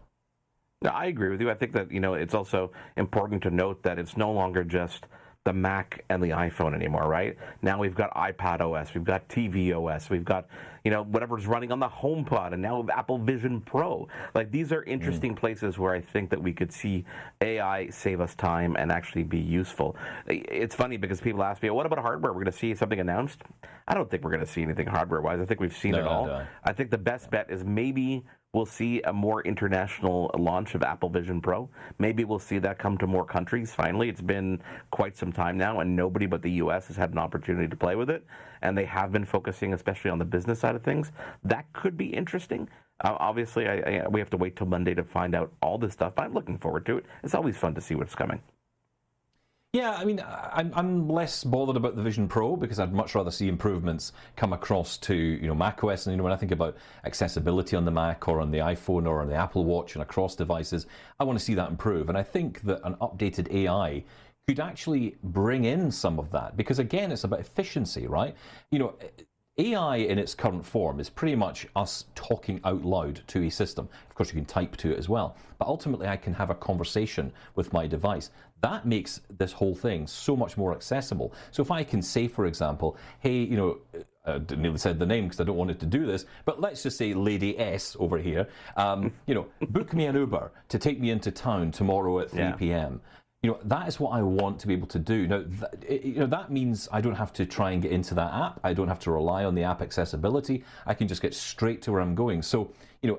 No, I agree with you. I think that, it's also important to note that it's no longer just the Mac and the iPhone anymore, right? Now we've got iPad OS, we've got TV OS, we've got, whatever's running on the HomePod, and now Apple Vision Pro. Like, these are interesting places where I think that we could see AI save us time and actually be useful. It's funny because people ask me, what about hardware? We're going to see something announced? I don't think we're going to see anything hardware-wise. I think we've seen it all. No. I think the best bet is maybe we'll see a more international launch of Apple Vision Pro. Maybe we'll see that come to more countries finally. It's been quite some time now, and nobody but the U.S. has had an opportunity to play with it. And they have been focusing especially on the business side of things. That could be interesting. Obviously, we have to wait till Monday to find out all this stuff, but I'm looking forward to it. It's always fun to see what's coming. Yeah, I mean, I'm less bothered about the Vision Pro because I'd much rather see improvements come across to macOS. And when I think about accessibility on the Mac or on the iPhone or on the Apple Watch and across devices, I want to see that improve. And I think that an updated AI could actually bring in some of that because again, it's about efficiency, right? AI in its current form is pretty much us talking out loud to a system. Of course, you can type to it as well, but ultimately I can have a conversation with my device. That makes this whole thing so much more accessible. So if I can say, for example, hey, I nearly said the name because I don't want it to do this, but let's just say Lady S over here, book me an Uber to take me into town tomorrow at 3 p.m. That is what I want to be able to do. Now, that means I don't have to try and get into that app. I don't have to rely on the app accessibility. I can just get straight to where I'm going. So,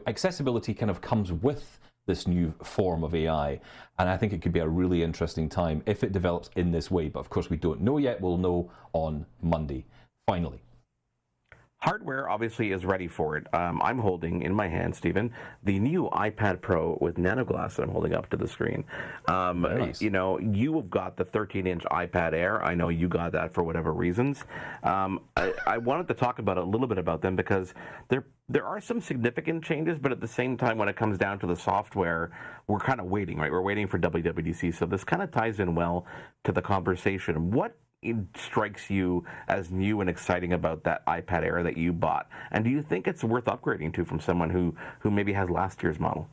accessibility kind of comes with this new form of AI. And I think it could be a really interesting time if it develops in this way. But of course, we don't know yet. We'll know on Monday, finally. Hardware obviously is ready for it. I'm holding in my hand, Stephen, the new iPad Pro with Nano Glass that I'm holding up to the screen. Nice. You have got the 13-inch iPad Air. I know you got that for whatever reasons. I wanted to talk about a little bit about them because there are some significant changes, but at the same time, when it comes down to the software, we're kind of waiting, right? We're waiting for WWDC. So this kind of ties in well to the conversation. What strikes you as new and exciting about that iPad Air that you bought? And do you think it's worth upgrading to from someone who maybe has last year's model?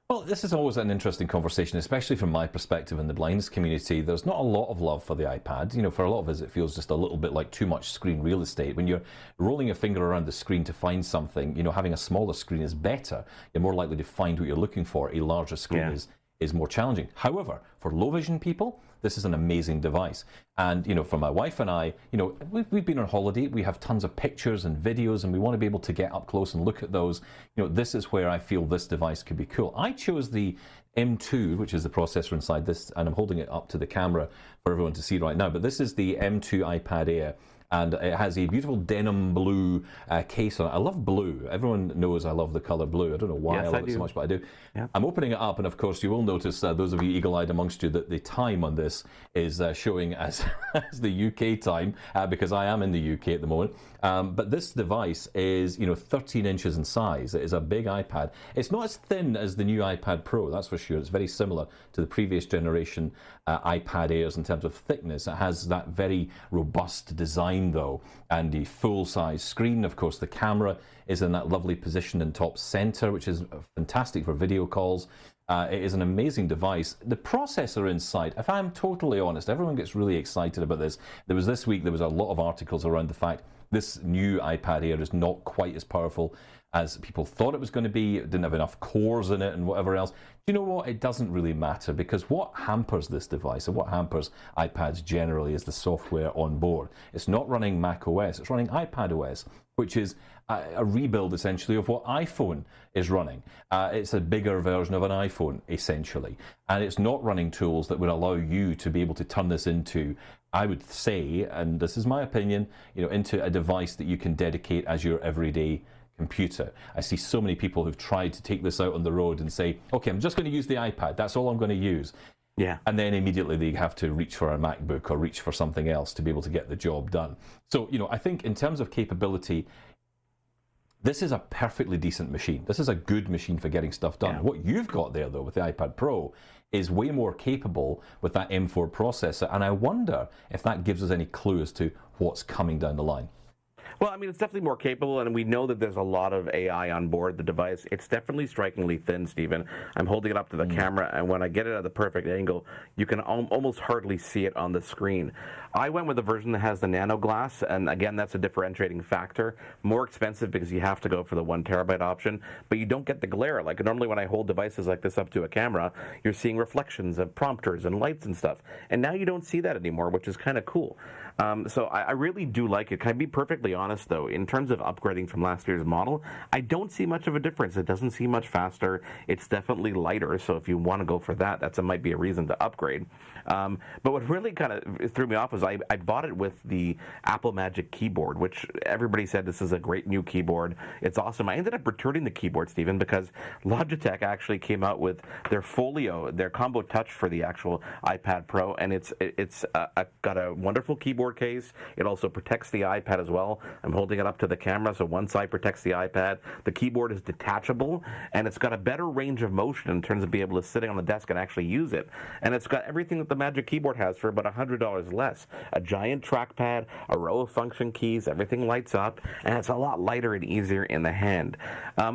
Well, this is always an interesting conversation, especially from my perspective in the blindness community. There's not a lot of love for the iPad. For a lot of us, it feels just a little bit like too much screen real estate. When you're rolling your finger around the screen to find something, having a smaller screen is better. You're more likely to find what you're looking for. A larger screen is more challenging. However, for low vision people, this is an amazing device. And, for my wife and I, we've been on holiday. We have tons of pictures and videos, and we want to be able to get up close and look at those. This is where I feel this device could be cool. I chose the M2, which is the processor inside this, and I'm holding it up to the camera for everyone to see right now. But this is the M2 iPad Air. And it has a beautiful denim blue case on it. I love blue. Everyone knows I love the color blue. I don't know why I love it so much, but I do. Yeah. I'm opening it up, and of course, you will notice, those of you eagle-eyed amongst you, that the time on this is showing as the UK time, because I am in the UK at the moment. But this device is, 13 inches in size. It is a big iPad. It's not as thin as the new iPad Pro, that's for sure. It's very similar to the previous generation iPad Airs in terms of thickness. It has that very robust design, though, and the full-size screen. Of course, the camera is in that lovely position in top center, which is fantastic for video calls. It is an amazing device. The processor inside, if I'm totally honest, everyone gets really excited about this. This week, there was a lot of articles around the fact this new iPad Air is not quite as powerful as people thought it was going to be. It didn't have enough cores in it and whatever else. You know what? It doesn't really matter, because what hampers this device and what hampers iPads generally is the software on board. It's not running Mac OS, it's running iPad OS, which is a rebuild essentially of what iPhone is running. It's a bigger version of an iPhone essentially, and it's not running tools that would allow you to be able to turn this into, I would say, and this is my opinion, into a device that you can dedicate as your everyday computer. I see so many people who've tried to take this out on the road and say, okay, I'm just going to use the iPad, that's all I'm going to use. Yeah. And then immediately they have to reach for a MacBook or reach for something else to be able to get the job done. So, I think in terms of capability, this is a perfectly decent machine. This is a good machine for getting stuff done. Yeah. What you've got there, though, with the iPad Pro is way more capable with that M4 processor, and I wonder if that gives us any clue as to what's coming down the line. Well, I mean, it's definitely more capable, and we know that there's a lot of AI on board the device. It's definitely strikingly thin, Stephen. I'm holding it up to the camera, and when I get it at the perfect angle, you can almost hardly see it on the screen. I went with a version that has the nano glass, and again, that's a differentiating factor. More expensive because you have to go for the 1 terabyte option, but you don't get the glare. Like normally when I hold devices like this up to a camera, you're seeing reflections of prompters and lights and stuff, and now you don't see that anymore, which is kind of cool. So I really do like it. Can I be perfectly honest? honest, though, in terms of upgrading from last year's model, I don't see much of a difference. It doesn't seem much faster. It's definitely lighter, so if you want to go for that, that might be a reason to upgrade. But what really kind of threw me off was I bought it with the Apple Magic Keyboard, which everybody said this is a great new keyboard. It's awesome. I ended up returning the keyboard, Stephen, because Logitech actually came out with their Folio, their Combo Touch for the actual iPad Pro, and it's got a wonderful keyboard case. It also protects the iPad as well. I'm holding it up to the camera, so one side protects the iPad. The keyboard is detachable, and it's got a better range of motion in terms of being able to sit on the desk and actually use it. And it's got everything that the Magic Keyboard has for about $100 less. A giant trackpad, a row of function keys, everything lights up, and it's a lot lighter and easier in the hand.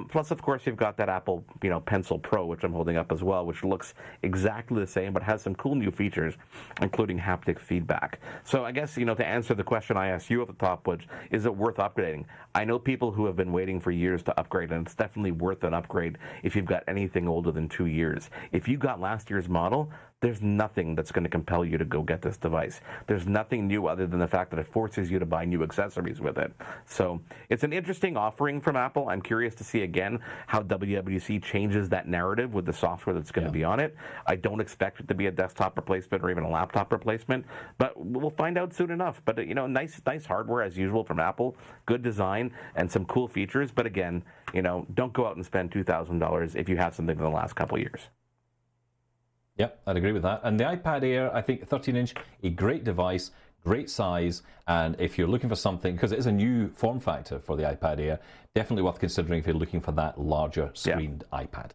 Plus, of course, you've got that Apple, Pencil Pro, which I'm holding up as well, which looks exactly the same, but has some cool new features, including haptic feedback. So I guess, to answer the question I asked you at the top, which is it worth upgrading? I know people who have been waiting for years to upgrade, and it's definitely worth an upgrade if you've got anything older than 2 years. If you got last year's model, there's nothing that's going to compel you to go get this device. There's nothing new other than the fact that it forces you to buy new accessories with it. So it's an interesting offering from Apple. I'm curious to see again how WWDC changes that narrative with the software that's going to be on it. I don't expect it to be a desktop replacement or even a laptop replacement, but we'll find out soon enough. But nice hardware as usual from Apple, good design and some cool features. But again, don't go out and spend $2,000 if you have something in the last couple of years. Yep, I'd agree with that. And the iPad Air, I think 13-inch, a great device, great size, and if you're looking for something, because it is a new form factor for the iPad Air, definitely worth considering if you're looking for that larger screened iPad.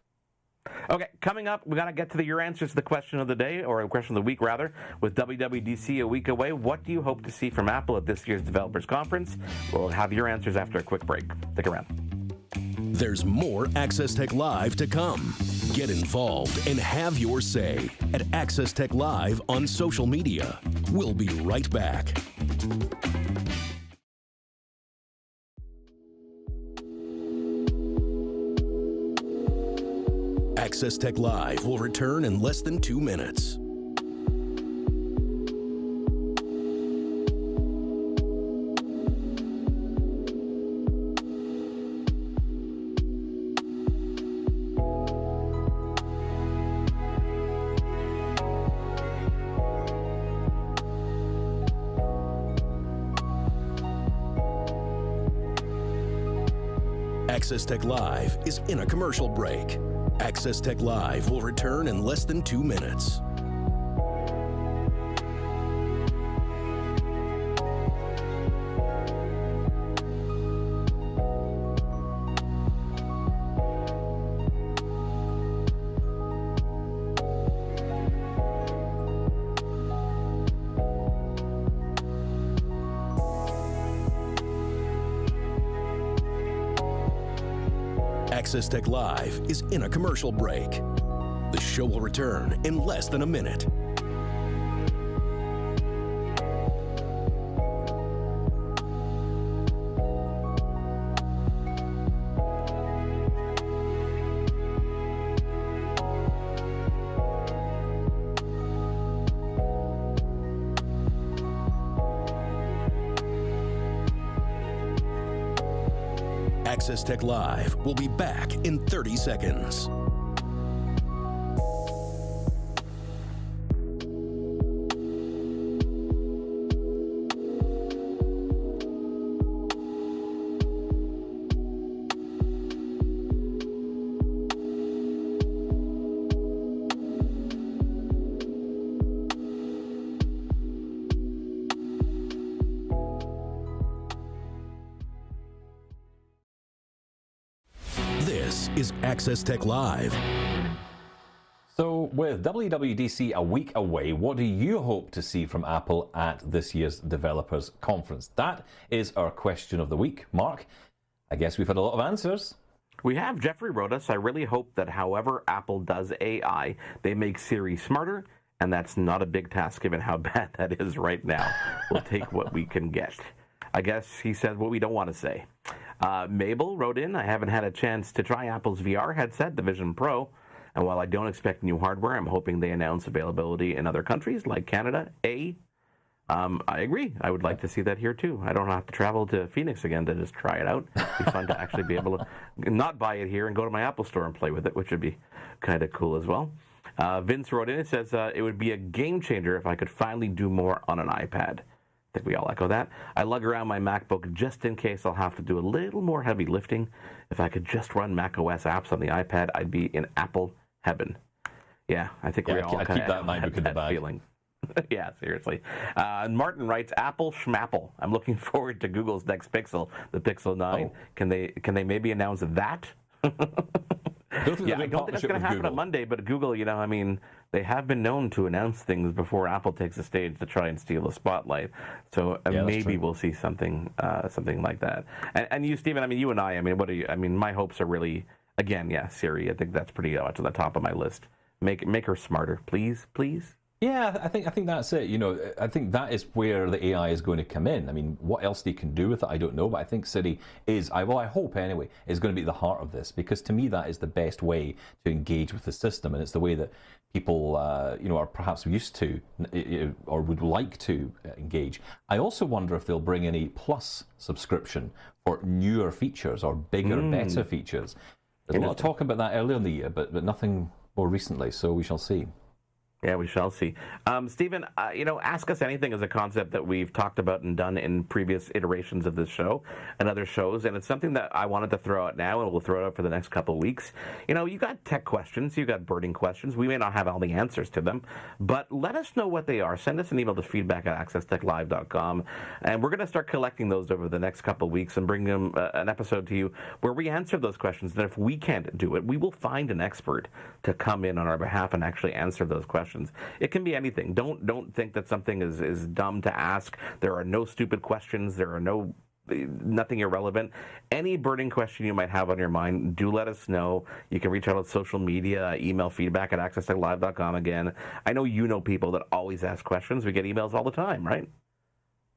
Okay, coming up, we got to get to your answers to the question of the day, or a question of the week, rather, with WWDC a week away. What do you hope to see from Apple at this year's Developers Conference? We'll have your answers after a quick break. Stick around. There's more Access Tech Live to come. Get involved and have your say at Access Tech Live on social media. We'll be right back. Access Tech Live will return in less than 2 minutes. Access Tech Live is in a commercial break. Access Tech Live will return in less than 2 minutes. Access Tech Live is in a commercial break. The show will return in less than a minute. Access Tech Live will be back in 30 seconds. This is Access Tech Live. So with WWDC a week away, what do you hope to see from Apple at this year's Developers Conference? That is our question of the week. Mark, I guess we've had a lot of answers. We have. Jeffrey wrote us, I really hope that however Apple does AI, they make Siri smarter, and that's not a big task given how bad that is right now. We'll take what we can get. I guess he said what we don't want to say. Mabel wrote in, I haven't had a chance to try Apple's VR headset, the Vision Pro, and while I don't expect new hardware, I'm hoping they announce availability in other countries like Canada. I agree. I would like to see that here too. I don't have to travel to Phoenix again to just try it out. It'd be fun to actually be able to not buy it here and go to my Apple store and play with it, which would be kind of cool as well. Vince wrote in, it says, it would be a game changer if I could finally do more on an iPad. I think we all echo that. I lug around my MacBook just in case I'll have to do a little more heavy lifting. If I could just run macOS apps on the iPad, I'd be in Apple heaven. Yeah, I think we all kind of have that feeling. Yeah, seriously. Martin writes, Apple schmapple. I'm looking forward to Google's next Pixel, the Pixel 9. Oh. Can they maybe announce that? I don't think that's going to happen on Monday, but Google, they have been known to announce things before Apple takes the stage to try and steal the spotlight. So maybe we'll see something like that. And you, Stephen, you and I, what are you? My hopes are really, again, Siri. I think that's pretty much on the top of my list. Make her smarter, please. Yeah, I think that's it. I think that is where the AI is going to come in. What else they can do with it, I don't know. But I think Siri is, I hope anyway, is going to be at the heart of this, because to me that is the best way to engage with the system, and it's the way that people, are perhaps used to or would like to engage. I also wonder if they'll bring in a Plus subscription for newer features or bigger, better features. There's a lot of talk about that earlier in the year, but nothing more recently. So we shall see. Yeah, we shall see. Stephen, Ask Us Anything is a concept that we've talked about and done in previous iterations of this show and other shows, and it's something that I wanted to throw out now, and we'll throw it out for the next couple of weeks. You got tech questions, you got burning questions. We may not have all the answers to them, but let us know what they are. Send us an email to feedback@accesstechlive.com, and we're going to start collecting those over the next couple of weeks and bring them an episode to you where we answer those questions. And if we can't do it, we will find an expert to come in on our behalf and actually answer those questions. It can be anything. Don't think that something is dumb to ask. There are no stupid questions. There are nothing irrelevant. Any burning question you might have on your mind, do let us know. You can reach out on social media, email feedback@accesstechlive.com again. I know people that always ask questions. We get emails all the time, right?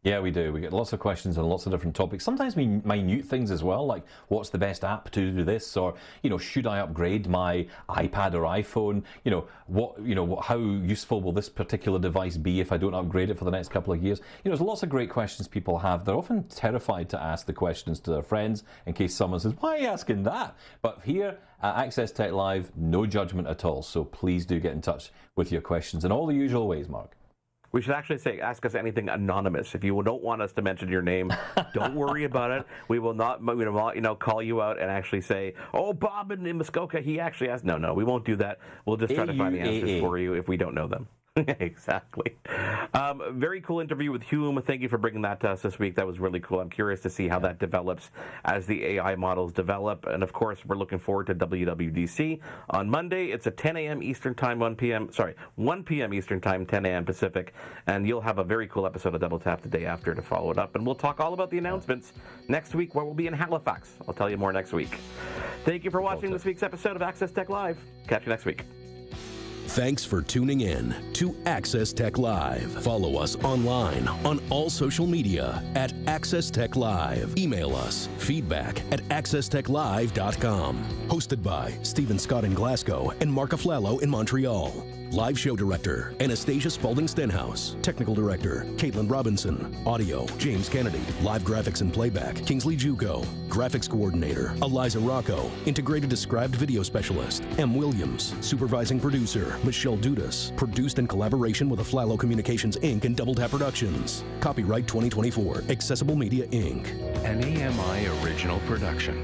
Yeah, we do. We get lots of questions on lots of different topics. Sometimes minute things as well, like what's the best app to do this, or should I upgrade my iPad or iPhone? How useful will this particular device be if I don't upgrade it for the next couple of years? There's lots of great questions people have. They're often terrified to ask the questions to their friends in case someone says, "Why are you asking that?" But here at Access Tech Live, no judgment at all. So please do get in touch with your questions in all the usual ways, Mark. We should actually say, Ask Us Anything anonymous. If you don't want us to mention your name, don't worry about it. We will not, call you out and actually say, "Oh, Bob in Muskoka, he actually asked." No, we won't do that. We'll just try to find the answers for you if we don't know them. Exactly. Very cool interview with Hume. Thank you for bringing that to us this week. That was really cool. I'm curious to see how that develops as the AI models develop. And of course, we're looking forward to WWDC on Monday. It's at 10 a.m. Eastern Time, 1 p.m. Eastern Time, 10 a.m. Pacific. And you'll have a very cool episode of Double Tap the day after to follow it up. And we'll talk all about the announcements next week, where we'll be in Halifax. I'll tell you more next week. Thank you for watching this week's episode of Access Tech Live. Catch you next week. Thanks for tuning in to Access Tech Live. Follow us online on all social media at Access Tech Live. Email us feedback@accesstechlive.com. Hosted by Stephen Scott in Glasgow and Mark Aflalo in Montreal. Live show director, Anastasia Spalding-Stenhouse. Technical director, Caitlin Robinson. Audio, James Kennedy. Live graphics and playback, Kingsley Juco. Graphics coordinator, Eliza Rocco. Integrated described video specialist, M. Williams. Supervising producer, Michelle Dudas. Produced in collaboration with Aflalo Communications Inc. and Double Tap Productions. Copyright 2024, Accessible Media Inc. An AMI original production.